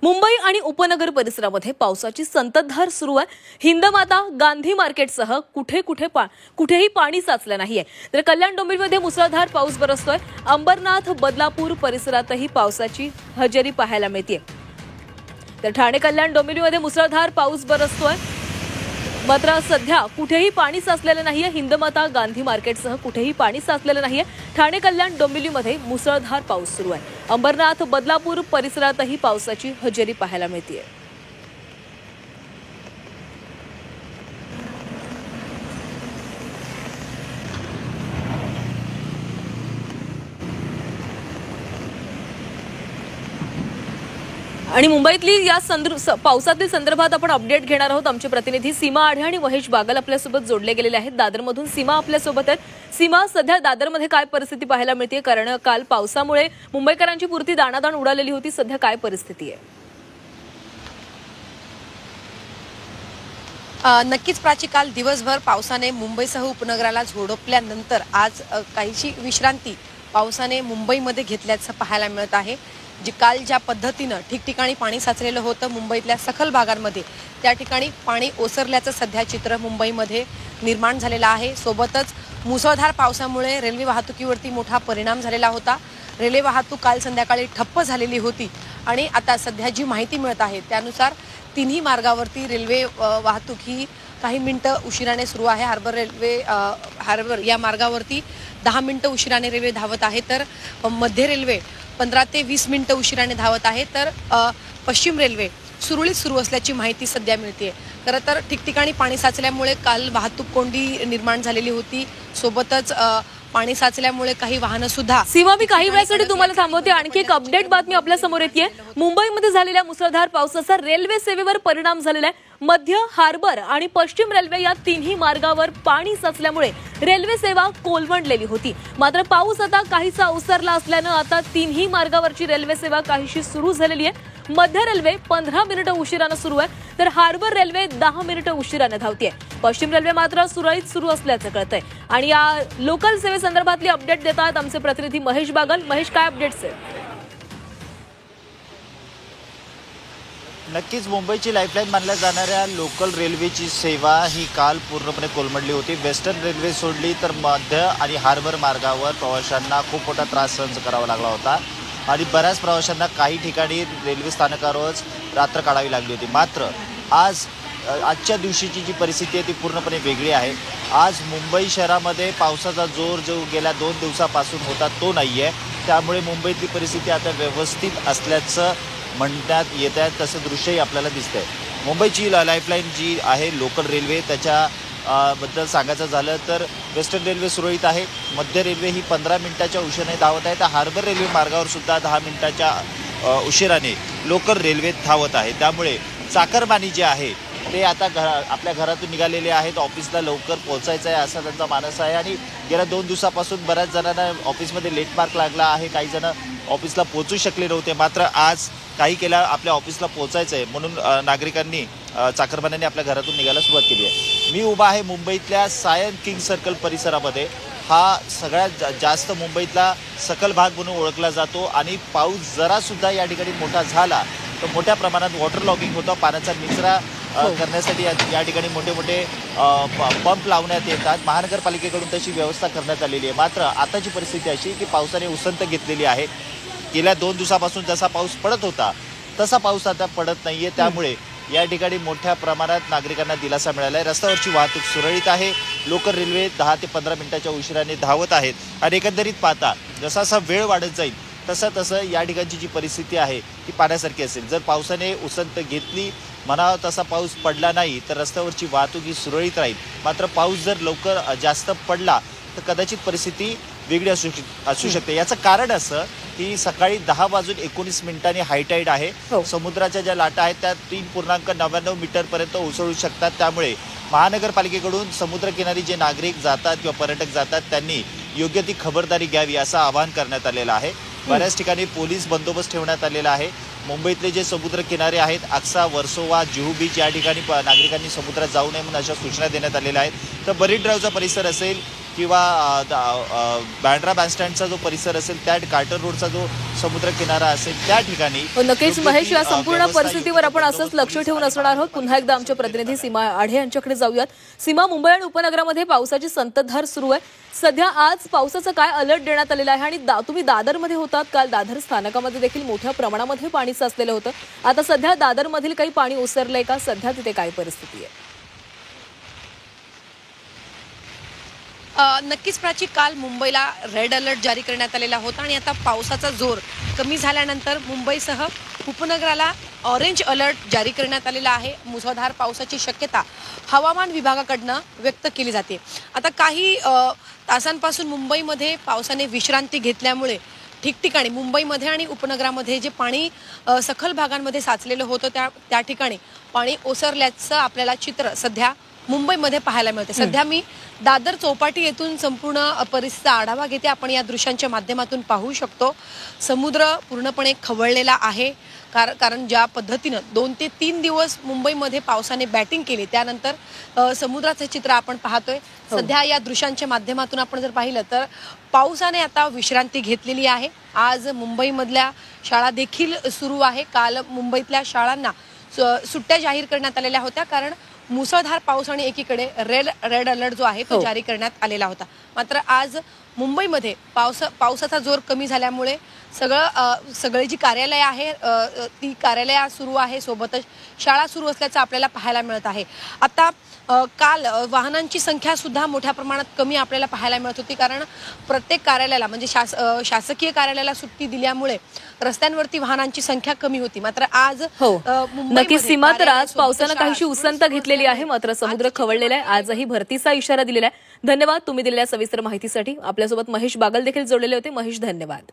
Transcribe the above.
मुंबई आणि उपनगर परिसरामध्ये पावसाची संततधार सुरू आहे। हिंदमाता, गांधी मार्केटसह कुठेही पाणी साचलं नाहीये। तर कल्याण डोंबिवलीमध्ये मुसळधार पाऊस बरसतोय। अंबरनाथ, बदलापूर परिसरातही पावसाची हजेरी पाहायला मिळते। तर ठाणे, कल्याण डोंबिवलीमध्ये मुसळधार पाऊस बरसतोय। मात्र सध्या कुठेही पाणी साचलेलं नाहीये। हिंदमाता, गांधी मार्केटसह कुठेही पाणी साचलेलं नाहीये। ठाणे, कल्याण डोंबिवलीमध्ये मुसळधार पाऊस सुरू आहे। अंबरनाथ, बदलापूर परिसरातही पावसाची हजेरी पाहायला मिळते। आणि मुंबईतली या पावसातील संदर्भात आपण अपडेट घेणार आहोत। आमचे प्रतिनिधी सीमा आढे आणि महेश बागल आपल्यासोबत जोडले गेलेले आहेत। दादरमधून सीमा आपल्यासोबत आहेत। सीमा, सध्या दादरमध्ये काय परिस्थिती पाहायला मिळते? कारण काल पावसामुळे मुंबईकरांची पुरती दाणादाण उडालेली होती। सध्या काय परिस्थिती आहे? नक्कीच प्राची, काल दिवसभर पावसाने मुंबईसह उपनगराला झोडपल्यानंतर आज काहीशी विश्रांती पावसाने मुंबईमध्ये घेतल्याचं पाहायला मिळत आहे। जी काल ज्या पद्धतीनं ठिकठिकाणी पाणी साचलेलं होतं मुंबईतल्या सखल भागांमध्ये, त्या ठिकाणी पाणी ओसरल्याचं सध्या चित्र मुंबईमध्ये निर्माण झालेलं आहे। सोबतच मुसळधार पावसामुळे रेल्वे वाहतुकीवरती मोठा परिणाम झालेला होता। रेल्वे वाहतूक काल संध्याकाळी ठप्प झालेली होती आणि आता सध्या जी माहिती मिळत आहे त्यानुसार तिन्ही मार्गावरती रेल्वे वाहतूक ही काही मिनिटं उशिराने सुरू आहे। हार्बर या मार्गावरती 10 मिनिटं उशिराने रेल्वे धावत आहे, तर मध्य रेल्वे 15 ते 20 मिनिटं उशिराने धावत आहे, तर पश्चिम रेल्वे सुरळीत सुरू असल्याची माहिती सध्या मिळते। खरं तर ठिकठिकाणी पाणी साचल्यामुळे काल वाहतूक कोंडी निर्माण झालेली होती। सोबतच पाणी साचल्यामुळे काही वाहनं सुद्धा। सीमा, मी काही वेळासाठी तुम्हाला थांबवते। आणखी एक अपडेट बातमी आपल्या समोर येते। मुंबईमध्ये झालेल्या मुसळधार पावसाचा रेल्वे सेवेवर परिणाम झालेला आहे। मध्य, हार्बर आणि पश्चिम रेल्वे या तिन्ही मार्गावर पाणी साचल्यामुळे रेल्वे सेवा कोलमडलेली होती। मात्र पाऊस आता काहीसा ओसरला असल्यानं आता तिन्ही मार्गावरची रेल्वे सेवा काहीशी सुरू झालेली आहे। मध्य रेल्वे 15 मिनिटं उशिराने सुरू आहे, तर हार्बर रेल्वे 10 मिनिटं उशिराने धावते। पश्चिम रेल्वे मात्र सुरळीत सुरू असल्याचं कळतंय। आणि या लोकल सेवेसंदर्भातली अपडेट देतात आमचे प्रतिनिधी महेश बागल। महेश, काय अपडेट्स आहेत? नक्कीच मुंबईची लाईफलाईन मानल्या जाणाऱ्या लोकल रेल्वेची सेवा ही काल पूर्णपणे कोलमडली होती। वेस्टर्न रेल्वे सोडली तर मध्य आणि हार्बर मार्गावर प्रवाशांना खूप मोठा त्रास सहन करावा लागला होता आणि बऱ्याच प्रवाशांना काही ठिकाणी रेल्वे स्थानकावरच रात्र काढावी लागली होती। मात्र आजच्या दिवशीची जी परिस्थिती आहे ती पूर्णपणे वेगळी आहे। आज मुंबई शहरामध्ये पावसाचा जोर जो गेल्या 2 दिवसापासून होता तो नाही आहे, त्यामुळे मुंबईतली परिस्थिती आता व्यवस्थित असल्याचं म्हणण्यात येत आहे। तसं दृश्यही आपल्याला दिसतंय। मुंबईची लाईफलाईन जी आहे लोकल रेल्वे त्याच्या बद्दल सांगायचं झालं तर वेस्टर्न रेल्वे सुरळीत आहे। मध्य रेल्वे ही 15 मिनिटाच्या उशिराने धावत आहे, तर हार्बर रेल्वे मार्गावर सुद्धा 10 मिनिटाच्या उशिराने लोकल रेल्वे धावत आहे। त्यामुळे चाकरमानी जे आहे ते आता आपल्या घरातून निघालेले आहेत। ऑफिसला लवकर पोहोचायचं आहे असा त्यांचा मानस आहे आणि गेल्या 2 दिवसापासून बऱ्याच जणांना ऑफिसमध्ये लेट मार्क लागला आहे। काही जण ऑफिसला पोहोचू शकले नव्हते, मात्र आज काही केला आपल्या ऑफिसला पोहोचायचं आहे म्हणून नागरिकांनी चाकरमान्यांनी आपल्या घरातून निघायला सुरुवात केली आहे। मी उभा आहे मुंबईतल्या सायन किंग सर्कल परिसरामध्ये। हा सगळ्यात जास्त मुंबईतला सकल भाग म्हणून ओळखला जातो आणि पाऊस जरासुद्धा या ठिकाणी मोठा झाला तर मोठ्या प्रमाणात वॉटर लॉगिंग होतं। पाण्याचा निचरा करण्यासाठी या ठिकाणी मोठे मोठे पंप लावण्यात येतात। महानगरपालिकेकडून तशी व्यवस्था करण्यात आलेली आहे। मात्र आताची परिस्थिती अशी की पावसाने उसंत घेतलेली आहे। गेल्या 2 दिवसापासून जसा पाऊस पडत होता तसा पाऊस आता पडत नाहीये, त्यामुळे या ठिकाणी मोठ्या प्रमाणात नागरिकांना दिलासा मिळाला आहे। रस्त्यावरची वाहतूक सुरळीत आहे। लोकल रेल्वे 10 ते 15 मिनिटाच्या उशिराने धावत आहेत आणि एकंदरीत पाहता जसा वेळ वाढत जाईल तसं या ठिकाणची जी परिस्थिती आहे ती पाण्यासारखी असेल। जर पावसाने उसंत घेतली म्हणावा तसा पाऊस पडला नाही तर रस्त्यावरची वाहतूक ही सुरळीत राहील। मात्र पाऊस जर लवकर जास्त पडला तर कदाचित परिस्थिती वेगळी असू शकते। याचं कारण असं की सकाळी 10 वाजून 19 मिनिटांनी हायटाईड आहे। समुद्राच्या ज्या लाटा आहेत त्या 3.99 मीटरपर्यंत उसळू शकतात। त्यामुळे महानगरपालिकेकडून समुद्रकिनारी जे नागरिक जातात किंवा पर्यटक जातात त्यांनी योग्य ती खबरदारी घ्यावी असं आवाहन करण्यात आलेलं आहे। बऱ्याच ठिकाणी पोलीस बंदोबस्त ठेवण्यात आलेला आहे। मुंबईतले जे समुद्र किनारे आहेत आक्सा, वर्सोवा, जुहू बीच या ठिकाणी नागरिकांनी समुद्रात जाऊ नये म्हणून अशा सूचना देण्यात आलेल्या आहेत। तर मरीन ड्राईव्हचा परिसर असेल किंवा बँड्रा बँडस्टँडचा जो परिसर असेल, त्या कार्टर रोडचा जो समुद्र किनारा असेल त्या ठिकाणी नक्कीच महेश, या संपूर्ण व्यवस्था परिस्थितीवर आपण असंच लक्ष ठेवून असणार आहोत. पुन्हा एकदा आमच्या प्रतिनिधी सीमा आढे यांच्याकडे जाऊयात. सीमा, मुंबई आणि उपनगरामध्ये पावसाची संततधार सुरू आहे. सध्या आज पावसाचा काय अलर्ट देण्यात आलेला आहे? आणि तुम्ही दादरमध्ये होतात, काल दादर स्थानकामध्ये देखील मोठ्या प्रमाणामध्ये पाणी साचलेलं होतं. आता सध्या दादरमधील काही पाणी ओसरलंय का? सध्या तिथे काय परिस्थिती आहे? नक्कीच प्राची, काल मुंबईला रेड अलर्ट जारी करण्यात आलेला होता आणि आता पावसाचा जोर कमी झाल्यानंतर मुंबईसह उपनगराला ऑरेंज अलर्ट जारी करण्यात आलेला आहे. मुसळधार पावसाची शक्यता हवामान विभागाकडनं व्यक्त केली जाते. आता काही तासांपासून मुंबईमध्ये पावसाने विश्रांती घेतल्यामुळे ठिकठिकाणी मुंबईमध्ये आणि उपनगरामध्ये जे पाणी सखल भागांमध्ये साचलेलं होतं त्या ठिकाणी पाणी ओसरल्याचं आपल्याला चित्र सध्या मुंबईमध्ये पाहायला मिळते. सध्या मी दादर चौपाटी येथून संपूर्ण परिस्थितीचा आढावा घेते. आपण या दृश्यांच्या माध्यमातून पाहू शकतो समुद्र पूर्णपणे खवळलेला आहे. कारण ज्या पद्धतीनं 2 ते 3 दिवस मुंबईमध्ये पावसाने बॅटिंग केली, त्यानंतर समुद्राचं चित्र आपण पाहतोय. सध्या या दृश्यांच्या माध्यमातून आपण जर पाहिलं तर पावसाने आता विश्रांती घेतलेली आहे. आज मुंबईमधल्या शाळा देखील सुरू आहे. काल मुंबईतल्या शाळांना सुट्ट्या जाहीर करण्यात आलेल्या होत्या, कारण मुसळधार पाऊस आणि एकीकडे रेड अलर्ट जो आहे तो जारी करण्यात आलेला होता. मात्र आज मुंबईमध्ये पावसाचा जोर कमी झाल्यामुळे सगळी जी कार्यालय आहे ती कार्यालय सुरू आहे, सोबतच शाळा सुरू असल्याचं आपल्याला पाहायला मिळत आहे. आता काल वाहनांची संख्या सुद्धा मोठ्या प्रमाणात कमी आपल्याला पाहायला मिळत होती, कारण प्रत्येक कार्यालयाला म्हणजे शासकीय कार्यालयाला सुट्टी दिल्यामुळे रस्त्यांवरती वाहनांची संख्या कमी होती. मात्र आज नक्कीच सीमा, तर आज पावसानं काहीशी उसंत घेतलेली आहे, मात्र समुद्र खवळलेला आहे. आजही भरतीचा इशारा दिलेला आहे. धन्यवाद तुम्ही दिलेल्या सविस्तर माहितीसाठी. आपल्यासोबत महेश बागल देखील जोडलेले होते. महेश, धन्यवाद.